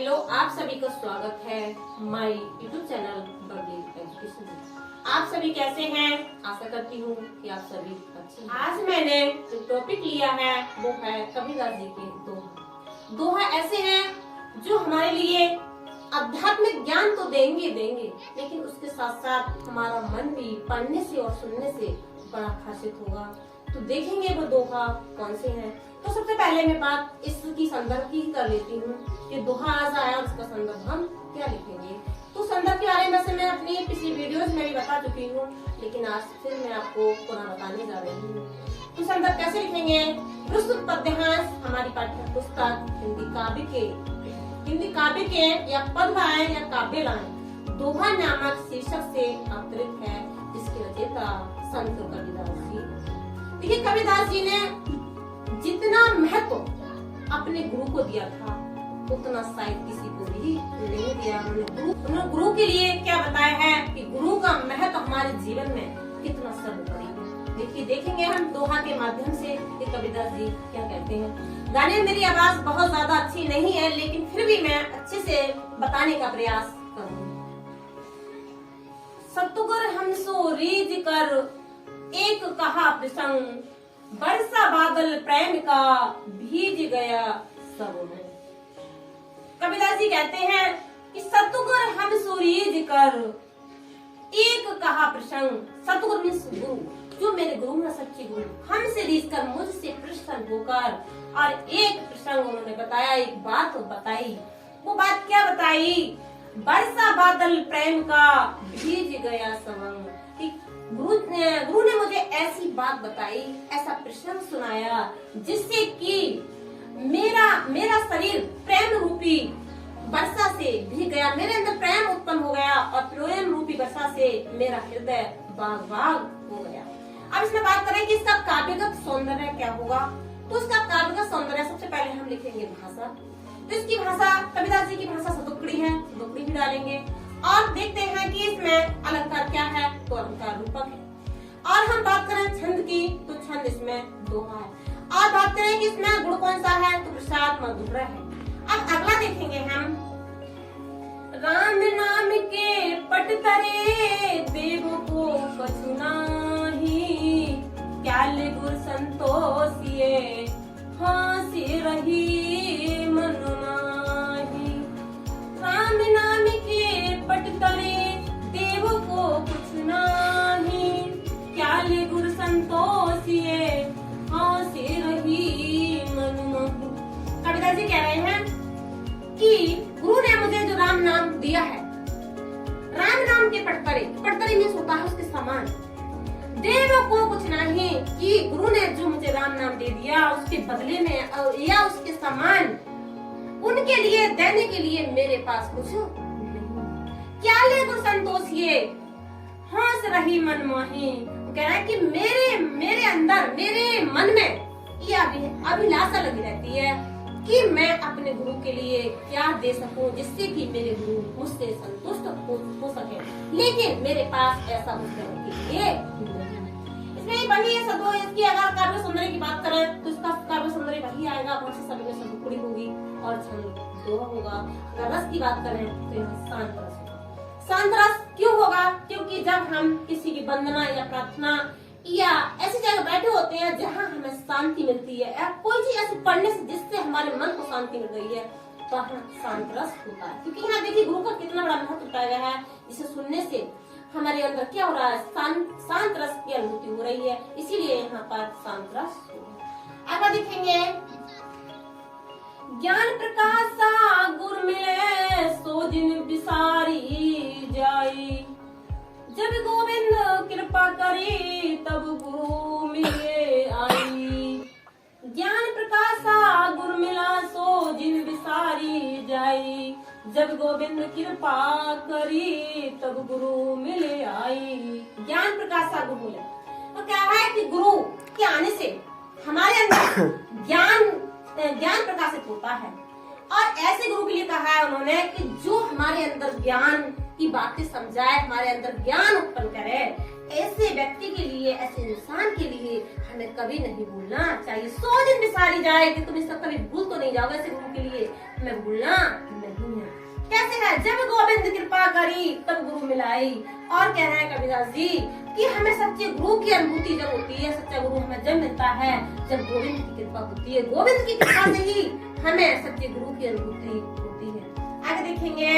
Hello, आप सभी का स्वागत है my YouTube channel Babli education में। आप सभी कैसे हैं? आशा करती हूँ कि आप सभी अच्छे हैं। आज मैंने जो टॉपिक लिया है वो है कबीरदास जी के दोहा। दोहा ऐसे हैं जो हमारे लिए आध्यात्मिक ज्ञान तो देंगे, लेकिन उसके साथ साथ हमारा मन भी पढ़ने से और सुनने से बड़ा आकर्षित होगा। तो देखेंगे वो दोहा कौन से हैं। तो सबसे पहले मैं बात इसकी संदर्भ की कर लेती हूँ कि दोहा आज आया, उसका संदर्भ हम क्या लिखेंगे। तो संदर्भ के बारे में मैं अपनी पिछली वीडियोस में भी बता चुकी हूँ, लेकिन आज फिर मैं आपको पुनः बताने जा रही हूँ। तो संदर्भ कैसे लिखेंगे? प्रस्तुत पद्यांश हमारी पाठ्य पुस्तक हिंदी काव्य के या पद लाएं या काव्य लाएं दोहा नामक शीर्षक से अवतरित है, जिसके रचयिता संत कबीरदास जी। देखिए, कबीरदास जी ने जितना महत्व अपने गुरु को दिया था उतना शायद किसी को भी नहीं दिया। उन्होंने गुरु के लिए क्या बताया है कि गुरु का महत्व हमारे जीवन में कितना सर्वोपरि है। देखेंगे हम दोहा के माध्यम से कि कबीरदास जी क्या कहते हैं। गाने में मेरी आवाज बहुत ज्यादा अच्छी नहीं है, लेकिन फिर भी मैं अच्छे से बताने का प्रयास करूंगी। सतुगुर हमसो रीझ कर एक कहा प्रसंग, बरसा बादल प्रेम का भीज गया सब में। कबीरदास जी कहते हैं कि सतुगुर हम सुरीज कर एक कहा प्रसंग। सतुगुर मीन्स गुरु, जो मेरे गुरु है, सच्चे गुरु, हमसे रीझ कर, मुझसे प्रसन्न होकर और एक प्रसंग उन्होंने बताया, एक बात बताई। वो बात क्या बताई? बरसा बादल प्रेम का भीज गया सवंग। गुरु ने मुझे ऐसी बात बताई, ऐसा प्रसंग सुनाया, जिससे कि मेरा शरीर प्रेम रूपी वर्षा से भीग गया, मेरे अंदर प्रेम उत्पन्न हो गया और प्रेम रूपी वर्षा से मेरा हृदय बाग हो गया। अब इसमें बात करें कि इसका काव्यगत सौंदर्य क्या होगा। तो इसका काव्यगत सौंदर्य सबसे पहले हम लिखेंगे भाषा। तो इसकी भाषा, कबीरदास जी की भाषा सतुकड़ी है, सतुकड़ी भी डालेंगे और देखते हैं कि इसमें अलंकार क्या है। तो अलंकार रूपक है। और हम बात करें छंद की, तो छंद इसमें दोहा है। और बात करें कि इसमें गुण कौन सा है, तो प्रसाद मधुर है। अब अगला देखेंगे हम, राम नाम के पट तरे देव को कछु नाही, क्याल गुर संतोषिए हांसी रही मन माही। राम नाम के पट तरे देव को कुछ नाही, क्याल गुर संतोषिए हांसी रही मन माही। कबीरदास जी कह रहे हैं कि गुरु ने मुझे जो राम नाम दिया है, राम नाम के पटतरे मीन्स होता है उसके समान, देव को कुछ नहीं, कि गुरु ने जो मुझे राम नाम दे दिया उसके बदले में या उसके समान उनके लिए देने के लिए मेरे पास कुछ नहीं। क्या ले गुरु संतोष ये हंस रही मन मोही। कह रहा है कि मेरे अंदर, मेरे मन में ये अभिलाषा लगी रहती है कि मैं अपने गुरु के लिए क्या दे सकूं, जिससे कि मेरे गुरु मुझसे संतुष्ट हो सके, लेकिन मेरे पास ऐसा कुछ करने के लिए इसमें वही है सदो। इसकी अगर काव्य सौंदर्य की बात करें तो इसका काव्य सौंदर्य वही आएगा, कौन सी सभी में सतुकड़ी होगी और छंद दोहा होगा। अगर रस की बात करें तो यहाँ शांत रस होगा। शांत रस क्यों होगा? क्योंकि जब हम किसी की वंदना या प्रार्थना या ऐसी जगह बैठे होते हैं जहाँ हमें शांति मिलती है, या कोई चीज ऐसी पढ़ने से जिससे हमारे मन को शांति मिल रही है, वहाँ शांत रस होता है। क्योंकि यहाँ देखिए गुरु का कितना बड़ा महत्व बताया गया है, जिसे सुनने से हमारे अंदर क्या हो रहा है, शांत रस की अनुभूति हो रही है, इसीलिए यहाँ पर शांत रस होगा। आगे देखेंगे, ज्ञान प्रकाशा गुर मिले सो जिन बिसारी जाई, जब गोविंद कृपा करी तब गुरु मिले आई। ज्ञान प्रकाशा गुर मिला सो जिन बिसारी जाई, जब गोविंद कृपा करी तब गुरु मिले आई। ज्ञान प्रकाशा गुरु मिले, तो क्या है कि गुरु के आने से हमारे अंदर ज्ञान प्रकाशित होता है। और ऐसे गुरु के लिए कहा है उन्होंने कि जो हमारे अंदर ज्ञान की बातें समझाए, हमारे अंदर ज्ञान उत्पन्न करे, ऐसे व्यक्ति के लिए, ऐसे इंसान के लिए हमें कभी नहीं भूलना चाहिए। 100 दिन बिसारी जाए कि तुम इसका कभी भूल तो नहीं जाओगे, ऐसे गुरु के लिए हमें भूलना नहीं है। कैसे है? जब गोविंद कृपा करी तब गुरु मिलाई। और कह रहे हैं कबीरदास जी कि हमें सच्चे गुरु की अनुभूति जब होती है, सच्चा गुरु हमें जब मिलता है जब गोविंद की कृपा होती है। गोविंद की कृपा से ही हमें सच्चे गुरु की अनुभूति होती है। आगे देखेंगे,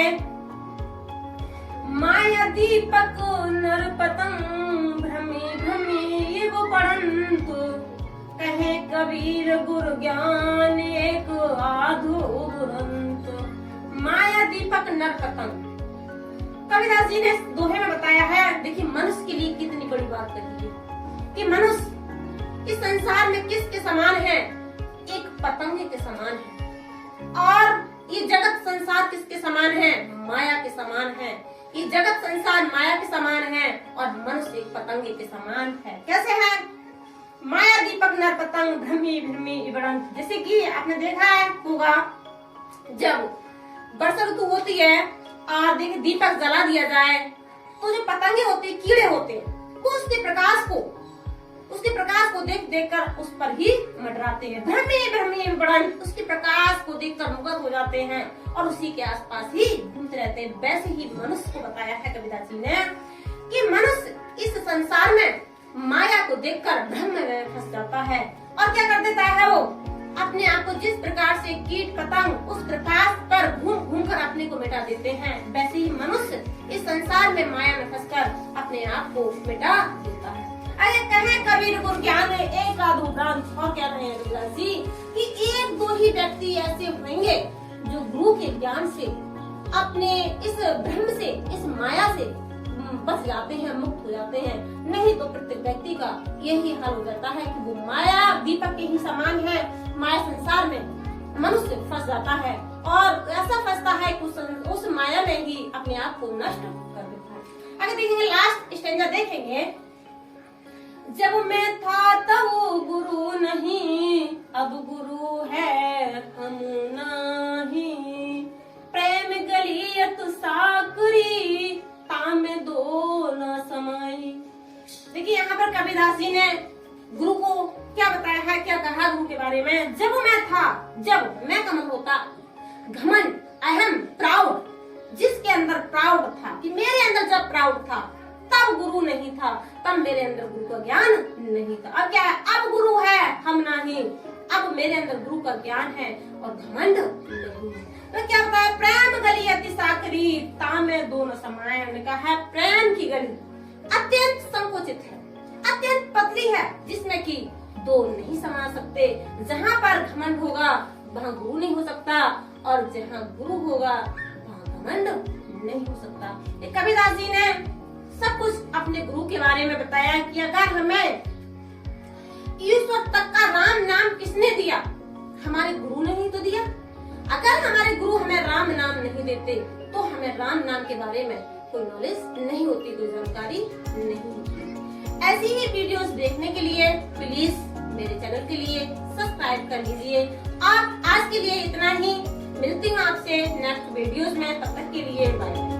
माया दीपक नर पतंग भ्रमी भ्रमी ये वो पढ़ंत, कहे कबीर गुरु ज्ञान एक आधो दुरंत। माया दीपक नर पतंग, कबीरदास जी ने दोहे में बताया है। देखिए मनुष्य के लिए कितनी बड़ी बात कही है कि मनुष्य इस संसार में किसके समान है? एक पतंग के समान है। और ये जगत संसार किसके समान है? माया के समान है। ये जगत संसार माया के समान है और मनुष्य एक पतंगे के समान है। कैसे है? माया दीपक नर पतंग भ्रमी भ्रमी इबड़ंत। जैसे कि आपने देखा है होगा जब वर्षा ऋतु होती है और देखिए दीपक जला दिया जाए तो जो पतंगे होते हैं, कीड़े होते हैं, वो उसके प्रकाश को देख देख कर उस पर ही मंडराते हैं। भ्रमी भ्रमी इबड़ंत, उसके प्रकाश को देखकर मुग्ध हो जाते हैं और उसी के आसपास ही घूमते रहते हैं। वैसे ही मनुष्य को बताया है कबीरदास जी ने कि मनुष्य इस संसार में माया को देखकर भ्रम में फंस जाता है और क्या कर देता है? वो अपने आप को जिस प्रकार से कीट पतंग उस प्रकाश पर घूम घूम कर अपने को मिटा देते हैं, वैसे ही मनुष्य इस संसार में माया में फंसकर अपने आप को मिटा देता है। अरे कहे कबीर गुरु ज्ञान एक आधो भ्रांत। और क्या रहे हैं कबीरदास जी कि एक दो ही व्यक्ति ऐसे होंगे जो गुरु के ज्ञान से अपने इस भ्रम से, इस माया से बच जाते हैं, मुक्त हो जाते हैं। नहीं तो प्रत्येक व्यक्ति का यही हाल हो जाता है कि वो माया दीपक के ही समान है। माया संसार में मनुष्य फंस जाता है और ऐसा फंसता है कि उस माया में ही अपने आप को नष्ट कर देता है। अगर देखेंगे लास्ट स्टेंजा देखेंगे, जब मैं था तब गुरु नहीं, अब गुरु है हम नहीं, प्रेम गलियत साकरी तामे दो न समाई। देखिए यहाँ पर कबीरदास जी ने गुरु को क्या बताया है, क्या कहा गुरु के बारे में? जब मैं था, जब मैं का मतलब होता घमंड, अहम, प्राउड, जिसके अंदर प्राउड था कि मेरे अंदर जब प्राउड था तब गुरु नहीं था, तब मेरे अंदर गुरु का ज्ञान नहीं था। अब क्या है? अब गुरु है हम नहीं, अब मेरे अंदर गुरु का ज्ञान है और घमंड नहीं है। तो क्या होता है? प्रेम गली अति साकरी तामे दो न समाये। हमने कहा है प्रेम की गली अत्यंत संकुचित है, अत्यंत पतली है, जिसमें कि दो नहीं समा सकते। जहाँ पर घमंड होगा वहाँ गुरु नहीं हो सकता और जहाँ गुरु होगा वहाँ घमंड नहीं हो सकता। कबीरदास जी ने सब कुछ अपने गुरु के बारे में बताया कि अगर हमें ईश्वर तक का राम नाम किसने दिया? हमारे गुरु ने ही तो दिया। अगर हमारे गुरु हमें राम नाम नहीं देते तो हमें राम नाम के बारे में कोई नॉलेज नहीं होती, कोई जानकारी नहीं होती। ऐसी ही वीडियोस देखने के लिए प्लीज मेरे चैनल के लिए सब्सक्राइब कर लीजिए। आप आज के लिए इतना ही, मिलती हूँ आपसे नेक्स्ट वीडियोस में, तब तक के लिए बाय।